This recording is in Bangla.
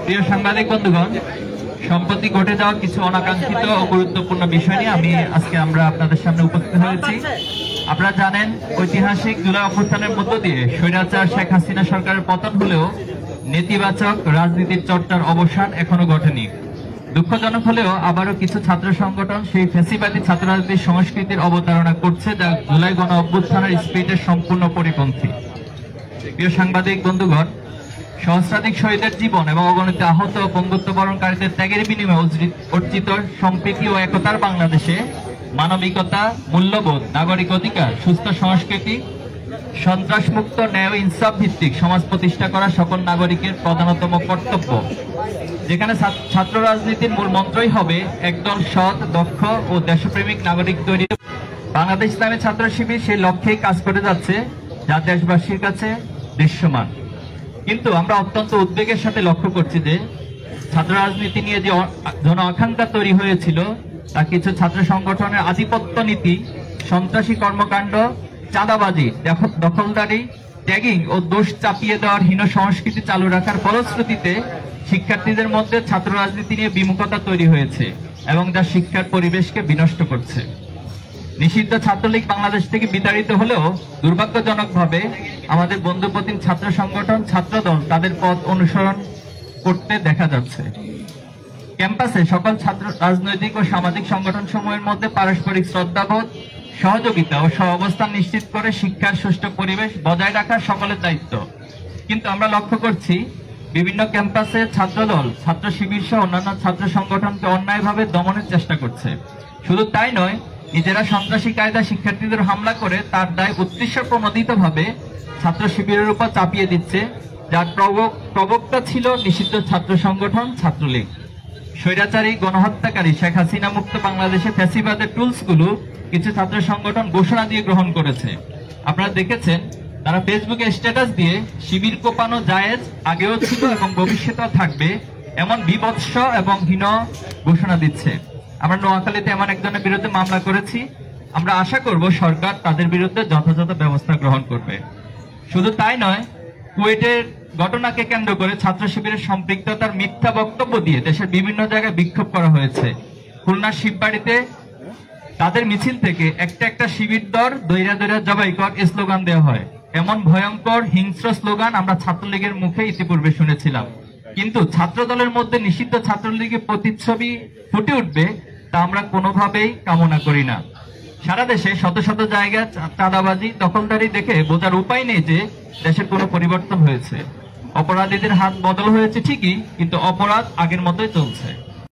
প্রিয় সাংবাদিক বন্ধুগণ, সম্প্রতি ঘটে যাওয়া কিছু অনাকাঙ্ক্ষিত ও গুরুত্বপূর্ণ বিষয় নিয়ে আমরা আপনাদের সামনে উপস্থিত হয়েছি। আপনারা জানেন, ঐতিহাসিক জুলাই অভ্যুত্থানের মধ্য দিয়ে স্বৈরাচার শেখ হাসিনা সরকারের পতন হলেও নেতিবাচক রাজনীতির চর্চার অবসান এখনো ঘটেনি। দুঃখজনক হলেও আবারও কিছু ছাত্র সংগঠন সেই ফ্যাসিবাদী ছাত্র রাজনীতির সংস্কৃতির অবতারণা করছে, যা জুলাই গণ অভ্যুত্থানের স্পিরিটের সম্পূর্ণ পরিপন্থী। প্রিয় সাংবাদিক বন্ধুগণ, সহস্রাধিক শহীদের জীবন এবং অগণিত আহত ও পঙ্গুত্ব বরণকারীদের ত্যাগের বিনিময়ে অর্জিত সম্প্রীতি ও একতার বাংলাদেশে মানবিকতা, মূল্যবোধ, নাগরিক অধিকার, সুস্থ সংস্কৃতি, সন্ত্রাসমুক্ত, ন্যায় ও ইনসাফ ভিত্তিক সমাজ প্রতিষ্ঠা করা সকল নাগরিকের প্রধানতম কর্তব্য। যেখানে ছাত্র রাজনীতির মূল মন্ত্রই হবে একদল সৎ, দক্ষ ও দেশপ্রেমিক নাগরিক তৈরি। বাংলাদেশ ইসলামী ছাত্র শিবির সেই লক্ষ্যেই কাজ করে যাচ্ছে, যা দেশবাসীর কাছে দৃশ্যমান। কিন্তু আমরা অত্যন্ত উদ্বেগের সাথে লক্ষ্য করছি যে ছাত্র রাজনীতি নিয়ে যে জন আকাঙ্ক্ষা তৈরি হয়েছিল, তা কিছু ছাত্র সংগঠনের আধিপত্য নীতি, সন্ত্রাসী কর্মকাণ্ড, চাঁদাবাজি, দখলদারি, ট্যাগিং ও দোষ চাপিয়ে দেওয়ার হীন সংস্কৃতি চালু রাখার ফলশ্রুতিতে শিক্ষার্থীদের মধ্যে ছাত্র রাজনীতি নিয়ে বিমুখতা তৈরি হয়েছে এবং যা শিক্ষার পরিবেশকে বিনষ্ট করছে। নিষিদ্ধ ছাত্রলীগ বাংলাদেশ থেকে বিতাড়িত হলেও দুর্ভাগ্যজনকভাবে আমাদের বন্ধুপ্রতিম ছাত্র সংগঠন, ছাত্রদল তাদের পথ অনুসরণ করতে দেখা যাচ্ছে। ক্যাম্পাসে সকল ছাত্র রাজনৈতিক ও সামাজিক সংগঠন সমূহের মধ্যে পারস্পরিক শ্রদ্ধাবোধ, সহযোগিতা ও সহাবস্থান নিশ্চিত করে শিক্ষার সুষ্ঠু পরিবেশ বজায় রাখা সকলের দায়িত্ব। কিন্তু আমরা লক্ষ্য করছি, বিভিন্ন ক্যাম্পাসে ছাত্রদল, ছাত্র শিবির সহ অন্যান্য ছাত্র সংগঠনকে অন্যায়ভাবে দমনের চেষ্টা করছে। শুধু তাই নয়, নিজেরা সন্ত্রাসী কায়দা শিক্ষার্থীদের হামলা করে তার দায় উদ্দেশ্য প্রণোদিতভাবে ছাত্র শিবিরের উপর চাপিয়ে দিচ্ছে, যার প্রবক্তা ছিল নিষিদ্ধ ছাত্র সংগঠন ছাত্রলীগ। স্বৈরাচারী গণহত্যাকারী শেখ হাসিনা মুক্ত বাংলাদেশে ফ্যাসিবাদের টুলসগুলো কিছু ছাত্র সংগঠন ঘোষণা দিয়ে গ্রহণ করেছে। আপনারা দেখেছেন, তারা ফেসবুকে স্ট্যাটাস দিয়ে শিবির কোপানো জায়েজ, আগেও ছিল এবং ভবিষ্যতেও থাকবে, এমন বিভৎস এবং হীন ঘোষণা দিচ্ছে। আমরা নোয়াখালীতে এমন একজনের বিরুদ্ধে মামলা করেছি। আমরা আশা করব সরকার তাদের বিরুদ্ধে যথাযথ ব্যবস্থা গ্রহণ করবে। শুধু তাই নয়, কুয়েটের ঘটনাকে কেন্দ্র করে ছাত্র শিবিরের সম্পৃক্ততার মিথ্যা বক্তব্য দিয়ে দেশের বিভিন্ন জায়গায় বিক্ষোভ করা হয়েছে। খুলনার শিববাড়িতে তাদের মিছিল থেকে একটা শিবির দর দৈরা দৈরা জবাই কর স্লোগান দেওয়া হয়। এমন ভয়ঙ্কর হিংস্র স্লোগান আমরা ছাত্রলীগের মুখে ইতিপূর্বে শুনেছিলাম। কিন্তু ছাত্র দলের মধ্যে নিষিদ্ধ ছাত্রলীগের প্রতিচ্ছবি ফুটে উঠবে, তা আমরা কোনোভাবেই কামনা করি না। সারা দেশে শত শত জায়গায় চাঁদাবাজি, দখলদারি দেখে বোঝার উপায় নেই যে দেশের কোনো পরিবর্তন হয়েছে। অপরাধীদের হাত বদল হয়েছে ঠিকই, কিন্তু অপরাধ আগের মতোই চলছে।